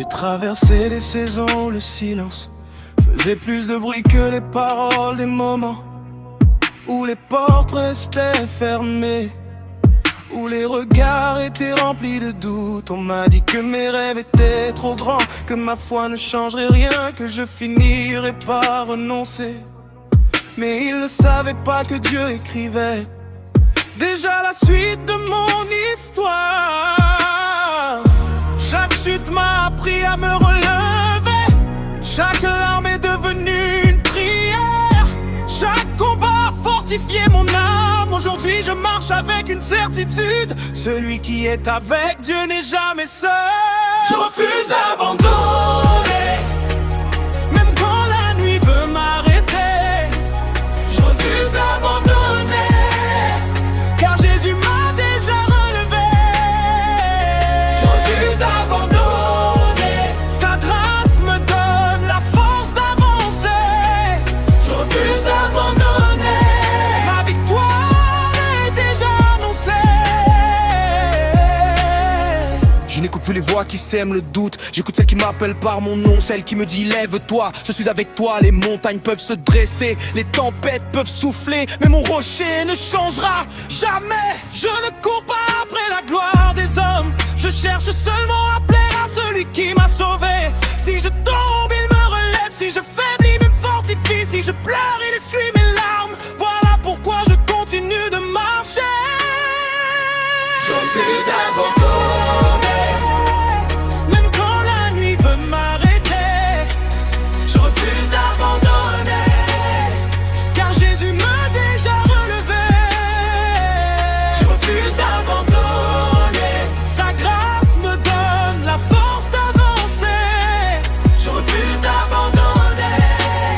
J'ai traversé les saisons où le silence faisait plus de bruit que les paroles des moments où les portes restaient fermées, où les regards étaient remplis de doutes. On m'a dit que mes rêves étaient trop grands, que ma foi ne changerait rien, que je finirais par renoncer. Mais ils ne savaient pas que Dieu écrivait déjà la suite de mon histoire. Chaque chute m'a appris à me relever, chaque larme est devenue une prière, chaque combat a fortifié mon âme. Aujourd'hui je marche avec une certitude, celui qui est avec Dieu n'est jamais seul. Je refuse d'abandonner, même quand la nuit veut m'arrêter. Je refuse d'abandonner, car Jésus m'a déjà relevé. Je refuse d'abandonner, sa grâce me donne la force d'avancer. Je refuse d'abandonner, ma victoire est déjà annoncée. Je n'écoute plus les voix qui sèment le doute, j'écoute celle qui m'appelle par mon nom, celle qui me dit lève-toi, je suis avec toi. Les montagnes peuvent se dresser, les tempêtes peuvent souffler, mais mon rocher ne changera jamais. Je ne cours pas après la gloire des hommes, je cherche seulement à plaire à celui qui m'a sauvé. Si je tombe, il me relève, si je faiblis, il me fortifie. Si je pleure, il essuie mes larmes. Voilà pourquoi je continue de marcher. Je refuse d'abandonner, même quand la nuit veut m'arrêter. Je refuse d'abandonner, car Jésus m'a déjà relevé. Je refuse d'abandonner, sa grâce me donne la force d'avancer. Je refuse d'abandonner,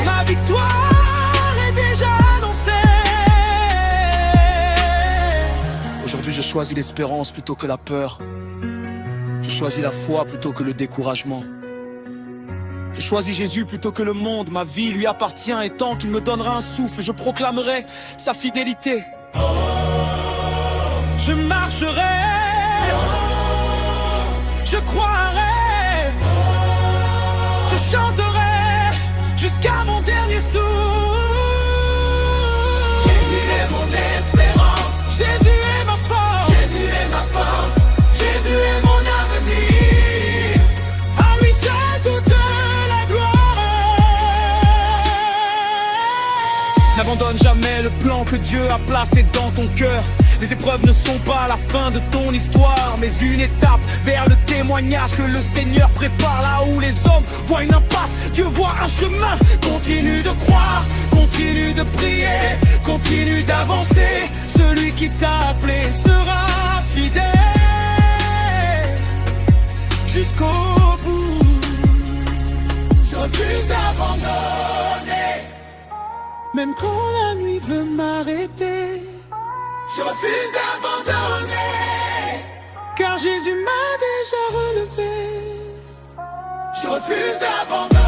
ma victoire est déjà annoncée. Aujourd'hui je choisis l'espérance plutôt que la peur. Je choisis la foi plutôt que le découragement. Je choisis Jésus plutôt que le monde. Ma vie lui appartient et tant qu'il me donnera un souffle, je proclamerai sa fidélité. Je marcherai, je croirai, je chanterai jusqu'à mon dernier souffle. Jésus est mon espérance, Jésus est ma force, Jésus est ma force, Jésus est mon avenir. À lui seul toute la gloire. N'abandonne jamais le plan que Dieu a placé dans ton cœur. Les épreuves ne sont pas la fin de ton histoire, mais une étape vers le témoignage que le Seigneur prépare. Là où les hommes voient une impasse, Dieu voit un chemin. Continue de croire, continue de prier, continue d'avancer. Celui qui t'a appelé sera fidèle jusqu'au bout. Je refuse d'abandonner, même quand la nuit veut m'arrêter. Je refuse d'abandonner, car Jésus m'a déjà relevé. Je refuse d'abandonner.